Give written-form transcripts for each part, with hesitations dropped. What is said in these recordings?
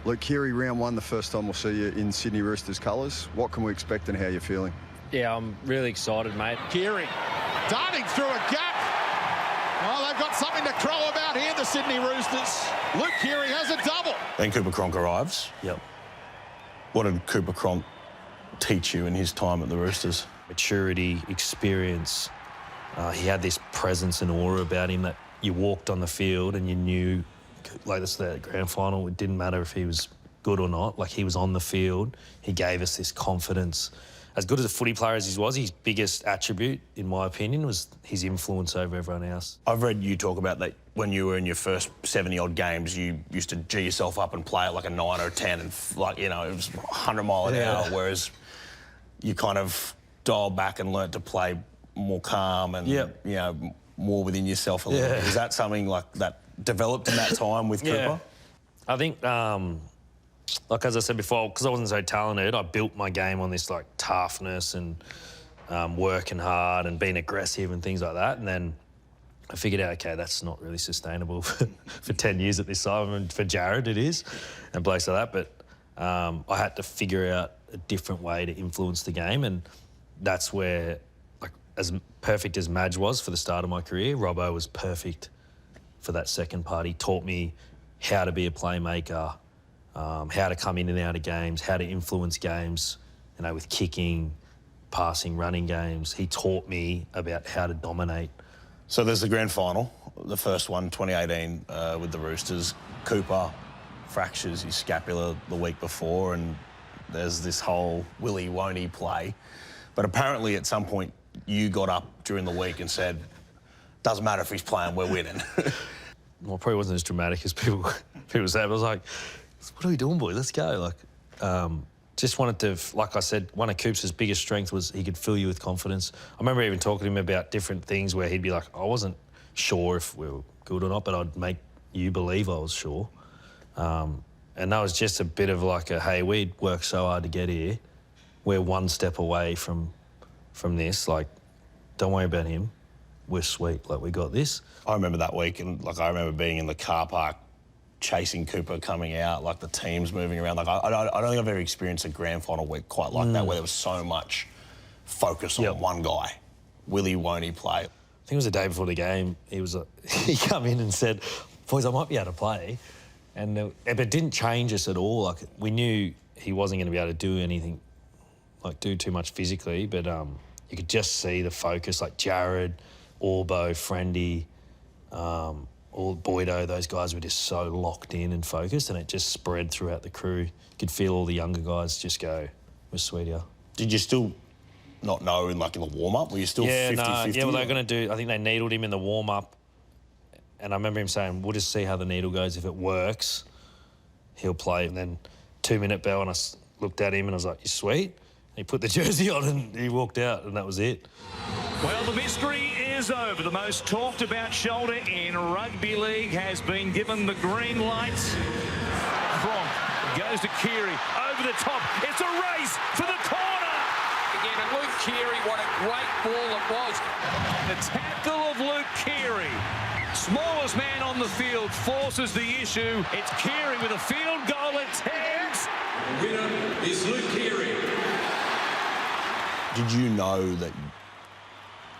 Luke Keary, round one, the first time we'll see you in Sydney Roosters colours. What can we expect and how you're feeling? Yeah, I'm really excited, mate. Keary darting through a gap. Well, they've got something to crow about here, the Sydney Roosters. Luke Keary has a double. Then Cooper Cronk arrives. Yep. What did Cooper Cronk teach you in his time at the Roosters? Maturity, experience. He had this presence and aura about him that you walked on the field and you knew, like this, the grand final, it didn't matter if he was good or not. Like, he was on the field. He gave us this confidence. As good as a footy player as he was, his biggest attribute, in my opinion, was his influence over everyone else. I've read you talk about that when you were in your first 70-odd games, you used to G yourself up and play at like a 9 or a 10 and, like, you know, it was 100 mile an hour, whereas you kind of dialed back and learnt to play more calm and, you know, more within yourself a little bit. Is that something like that developed in that time with Cooper? I think, like as I said before, because I wasn't so talented, I built my game on this like toughness and working hard and being aggressive and things like that. And then I figured out, okay, that's not really sustainable for 10 years at this time. And for Jared, it is, and blokes like that. But I had to figure out a different way to influence the game, and that's where, like, as perfect as Madge was for the start of my career, Robbo was perfect for that second part. He taught me how to be a playmaker, how to come in and out of games, how to influence games, you know, with kicking, passing, running games. He taught me about how to dominate. So there's the grand final, the first one, 2018, with the Roosters. Cooper fractures his scapula the week before, and there's this whole will he, won't he play. But apparently at some point you got up during the week and said, doesn't matter if he's playing, we're winning. Well, it probably wasn't as dramatic as people said. I was like, what are we doing, boy? Let's go. Like, just wanted to, like I said, one of Coop's biggest strengths was he could fill you with confidence. I remember even talking to him about different things where he'd be like, I wasn't sure if we were good or not, but I'd make you believe I was sure. And that was just a bit of like a, hey, we'd worked so hard to get here. We're one step away from this. Like, don't worry about him. We're sweet. Like, we got this. I remember that week, and like I remember being in the car park chasing Cooper coming out, like the teams moving around. Like I don't think I've ever experienced a grand final week quite like that, where there was so much focus on one guy. Will he, won't he play? I think it was the day before the game. He come in and said, boys, I might be able to play. And but it didn't change us at all. Like, we knew he wasn't going to be able to do anything, like do too much physically, but you could just see the focus, like Jared, Orbo, Friendy, all Boydo, those guys were just so locked in and focused, and it just spread throughout the crew. You could feel all the younger guys just go, we're sweet here. Did you still not know in the warm-up? Were you still 50-50? Yeah, well, they're going to do, I think they needled him in the warm-up, and I remember him saying, we'll just see how the needle goes. If it works, he'll play. And then 2-minute bell, and I looked at him and I was like, you sweet? And he put the jersey on and he walked out, and that was it. Well, the mystery is over. The most talked about shoulder in rugby league has been given the green light. Cronk goes to Keary, over the top. It's a race for the corner. Again, and Luke Keary, what a great ball it was. The tackle of Luke Keary. Smallest man on the field forces the issue. It's Keary with a field goal attempt. The winner is Luke Keary. Did you know that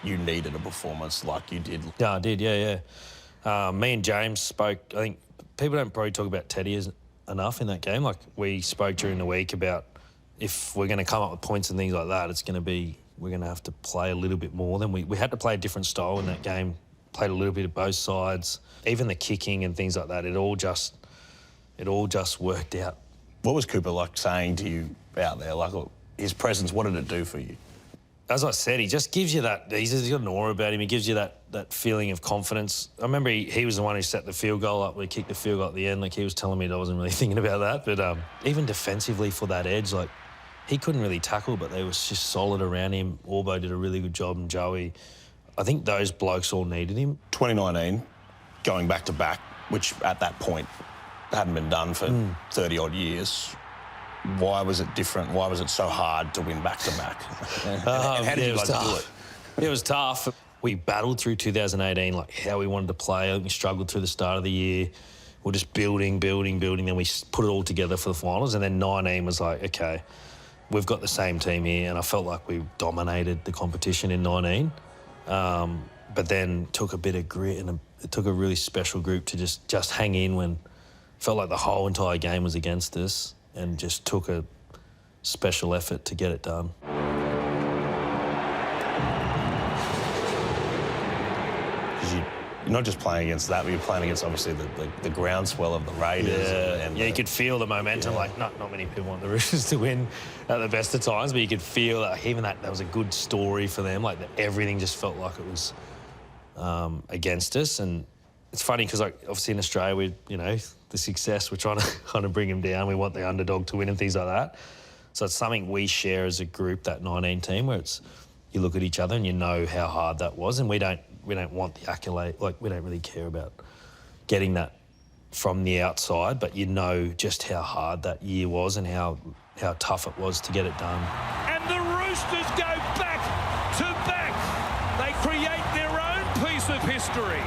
you needed a performance like you did? Yeah, I did, yeah. Me and James spoke, I think people don't probably talk about Teddy enough in that game. Like, we spoke during the week about if we're going to come up with points and things like that, it's going to be, we're going to have to play a little bit more. Then we had to play a different style in that game, played a little bit of both sides. Even the kicking and things like that, it all just worked out. What was Cooper like saying to you out there? Like, his presence, what did it do for you? As I said, he just gives you that, he's got an aura about him. He gives you that feeling of confidence. I remember he was the one who set the field goal up. We kicked the field goal at the end. Like, he was telling me that I wasn't really thinking about that. But even defensively for that edge, like, he couldn't really tackle, but they was just solid around him. Orbo did a really good job, and Joey. I think those blokes all needed him. 2019, going back-to-back, which at that point hadn't been done for 30-odd years. Why was it different? Why was it so hard to win back-to-back? And how did you guys do it? It was tough. We battled through 2018, like how we wanted to play. I think we struggled through the start of the year. we're just building. Then we put it all together for the finals. And then 19 was like, okay, we've got the same team here. And I felt like we dominated the competition in 19. But then took a bit of grit, and it took a really special group to just hang in when it felt like the whole entire game was against us, and just took a special effort to get it done. You're not just playing against that, but you're playing against, obviously, the groundswell of the Raiders. Yeah, you could feel the momentum. Like, not many people want the Roosters to win at the best of times, but you could feel that even that was a good story for them. Like, everything just felt like it was against us. And it's funny because, like, obviously in Australia, the success, we're trying to kind of bring them down. We want the underdog to win and things like that. So it's something we share as a group, that 19 team, where you look at each other and you know how hard that was, and we don't want the accolade. Like, we don't really care about getting that from the outside, but you know just how hard that year was and how tough it was to get it done. And the Roosters go back to back. They create their own piece of history.